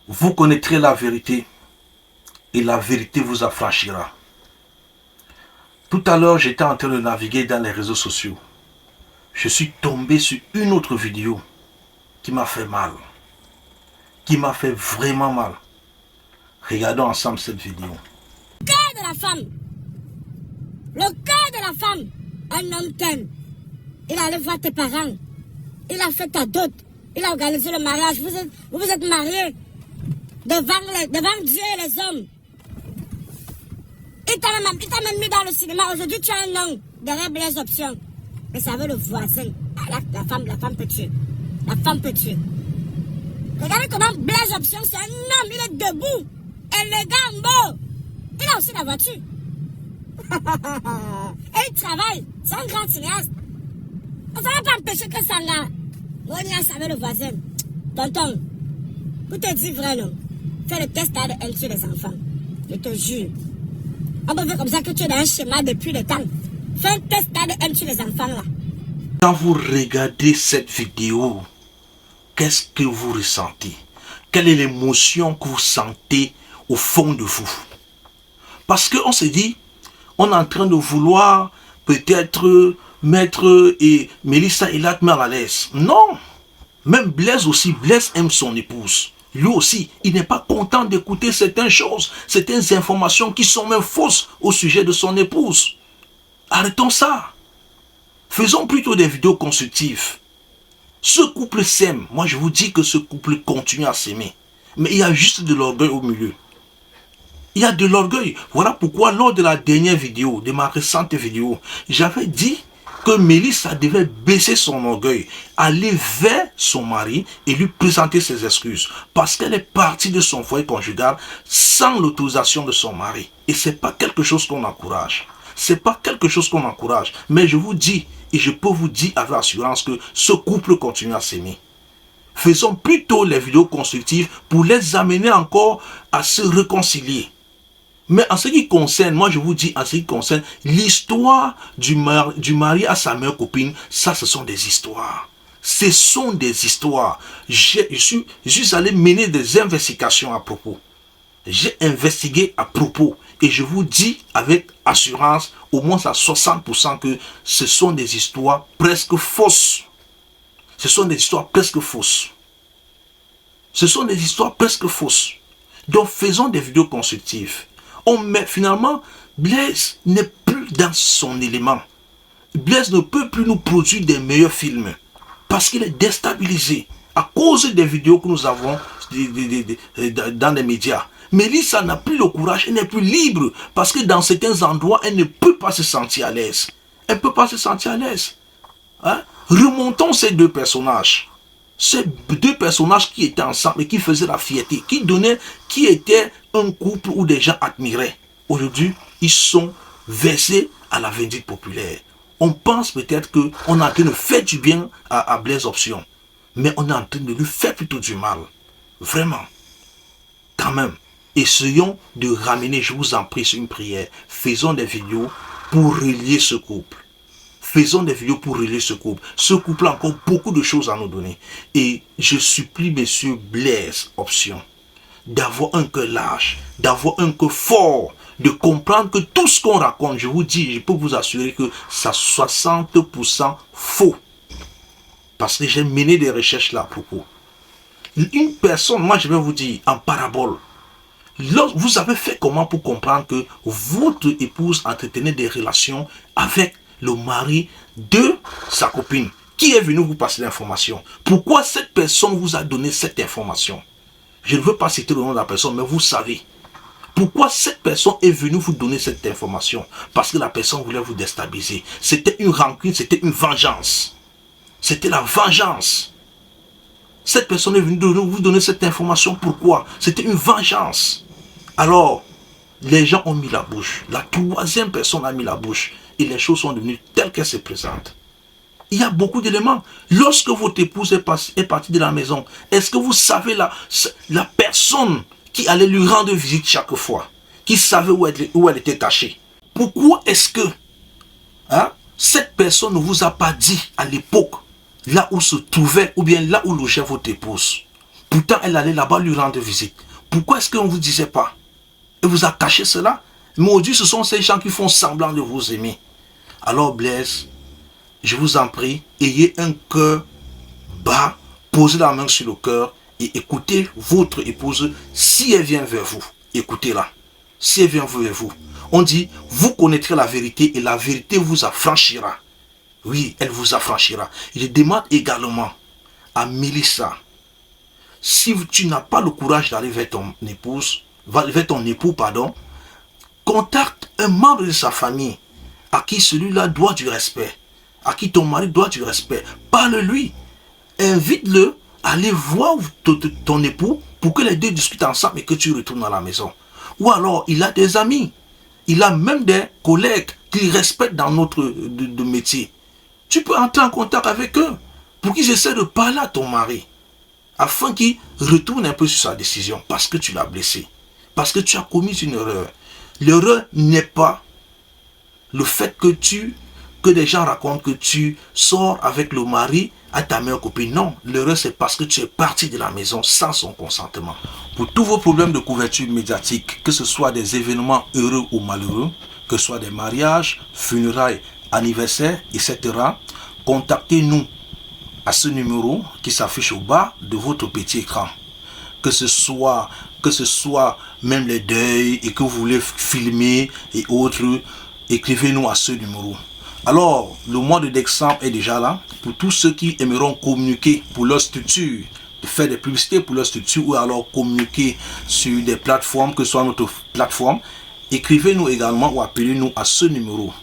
Vous connaîtrez la vérité et la vérité vous affranchira. Tout à l'heure, j'étais en train de naviguer dans les réseaux sociaux. Je suis tombé sur une autre vidéo qui m'a fait mal. Qui m'a fait vraiment mal. Regardons ensemble cette vidéo. Le cœur de la femme. Le cœur de la femme. Un homme t'aime. Il allait voir tes parents. Il a fait ta dot. Il a organisé le mariage. Vous vous êtes mariés devant Dieu et les hommes. Il t'a même mis dans le cinéma. Aujourd'hui, tu as un nom derrière les options. Mais ça veut le voisin. Ah, la femme peut tuer. La femme peut tuer. Regardez comment Blaise Option, c'est un homme, il est debout, élégant, beau. Il a aussi la voiture. Et il travaille, c'est un grand cinéaste. On ne va pas empêcher que Sanga, Monia savait le voisin. Tonton, pour te dire vrai, non, fais le test ADN sur les enfants. Je te jure. On peut faire comme ça que tu es dans un schéma depuis le temps. Fais un test ADN sur les enfants là. Quand vous regardez cette vidéo, qu'est-ce que vous ressentez? Quelle est l'émotion que vous sentez au fond de vous? Parce qu'on se dit, on est en train de vouloir peut-être mettre et Mélissa Elak mal à l'aise. Non! Même Blaise aussi, Blaise aime son épouse. Lui aussi, il n'est pas content d'écouter certaines choses, certaines informations qui sont même fausses au sujet de son épouse. Arrêtons ça. Faisons plutôt des vidéos constructives. Ce couple s'aime. Moi, je vous dis que ce couple continue à s'aimer. Mais il y a juste de l'orgueil au milieu. Il y a de l'orgueil. Voilà pourquoi, lors de la dernière vidéo, de ma récente vidéo, j'avais dit que Mélissa devait baisser son orgueil, aller vers son mari et lui présenter ses excuses. Parce qu'elle est partie de son foyer conjugal sans l'autorisation de son mari. Et ce n'est pas quelque chose qu'on encourage. C'est pas quelque chose qu'on encourage. Mais je vous dis, et je peux vous dire avec assurance que ce couple continue à s'aimer. Faisons plutôt les vidéos constructives pour les amener encore à se réconcilier. Mais en ce qui concerne, moi je vous dis, en ce qui concerne l'histoire du mari à sa meilleure copine, ça ce sont des histoires. Ce sont des histoires. Je suis allé mener des investigations à propos. J'ai investigué à propos. Et je vous dis avec assurance, au moins à 60% que ce sont des histoires presque fausses. Ce sont des histoires presque fausses. Ce sont des histoires presque fausses. Donc faisons des vidéos constructives. Finalement, Blaise n'est plus dans son élément. Blaise ne peut plus nous produire des meilleurs films. Parce qu'il est déstabilisé. À cause des vidéos que nous avons dans les médias. Mélissa n'a plus le courage, elle n'est plus libre. Parce que dans certains endroits, elle ne peut pas se sentir à l'aise. Elle ne peut pas se sentir à l'aise. Hein? Remontons ces deux personnages. Ces deux personnages qui étaient ensemble et qui faisaient la fierté, qui étaient un couple où des gens admiraient. Aujourd'hui, ils sont versés à la vindicte populaire. On pense peut-être qu'on est en train de faire du bien à Blaise Option. Mais on est en train de lui faire plutôt du mal. Vraiment. Quand même. Essayons de ramener, je vous en prie, sur une prière. Faisons des vidéos pour relier ce couple. Faisons des vidéos pour relier ce couple. Ce couple a encore beaucoup de choses à nous donner. Et je supplie, messieurs Blaise Option, d'avoir un cœur large, d'avoir un cœur fort, de comprendre que tout ce qu'on raconte, je vous dis, je peux vous assurer que c'est 60% faux. Parce que j'ai mené des recherches là à propos. Une personne, moi je vais vous dire, en parabole, vous avez fait comment pour comprendre que votre épouse entretenait des relations avec le mari de sa copine? Qui est venu vous passer l'information? Pourquoi cette personne vous a donné cette information? Je ne veux pas citer le nom de la personne, mais vous savez. Pourquoi cette personne est venue vous donner cette information? Parce que la personne voulait vous déstabiliser. C'était une rancune, c'était une vengeance. C'était la vengeance. Cette personne est venue vous donner cette information. Pourquoi? C'était une vengeance. Alors, les gens ont mis la bouche. La troisième personne a mis la bouche. Et les choses sont devenues telles qu'elles se présentent. Il y a beaucoup d'éléments. Lorsque votre épouse est partie de la maison, est-ce que vous savez la personne qui allait lui rendre visite chaque fois, qui savait où elle était cachée? Pourquoi est-ce que cette personne ne vous a pas dit à l'époque là où se trouvait ou bien là où logeait votre épouse? Pourtant, elle allait là-bas lui rendre visite. Pourquoi est-ce qu'on ne vous disait pas? Elle vous a caché cela? Maudit, ce sont ces gens qui font semblant de vous aimer. Alors Blaise, je vous en prie, ayez un cœur bas, posez la main sur le cœur et écoutez votre épouse si elle vient vers vous. Écoutez-la. Si elle vient vers vous. On dit, vous connaîtrez la vérité et la vérité vous affranchira. Oui, elle vous affranchira. Il demande également à Mélissa, si tu n'as pas le courage d'aller vers ton épouse, vers ton époux, pardon, contacte un membre de sa famille à qui celui-là doit du respect, à qui ton mari doit du respect. Parle-lui, invite-le à aller voir ton époux pour que les deux discutent ensemble et que tu retournes à la maison. Ou alors, il a des amis, il a même des collègues qu'il respecte dans notre de métier. Tu peux entrer en contact avec eux pour qu'ils essaient de parler à ton mari afin qu'il retourne un peu sur sa décision parce que tu l'as blessé, parce que tu as commis une erreur. L'erreur n'est pas le fait que des gens racontent que tu sors avec le mari à ta meilleure copine. Non, l'erreur c'est parce que tu es parti de la maison sans son consentement. Pour tous vos problèmes de couverture médiatique, que ce soit des événements heureux ou malheureux, que ce soit des mariages, funérailles, anniversaires, etc., contactez-nous à ce numéro qui s'affiche au bas de votre petit écran. Que ce soit même les deuils et que vous voulez filmer et autres, écrivez-nous à ce numéro. Alors, le mois de décembre est déjà là. Pour tous ceux qui aimeront communiquer pour leur structure, de faire des publicités pour leur structure ou alors communiquer sur des plateformes, que ce soit notre plateforme, écrivez-nous également ou appelez-nous à ce numéro.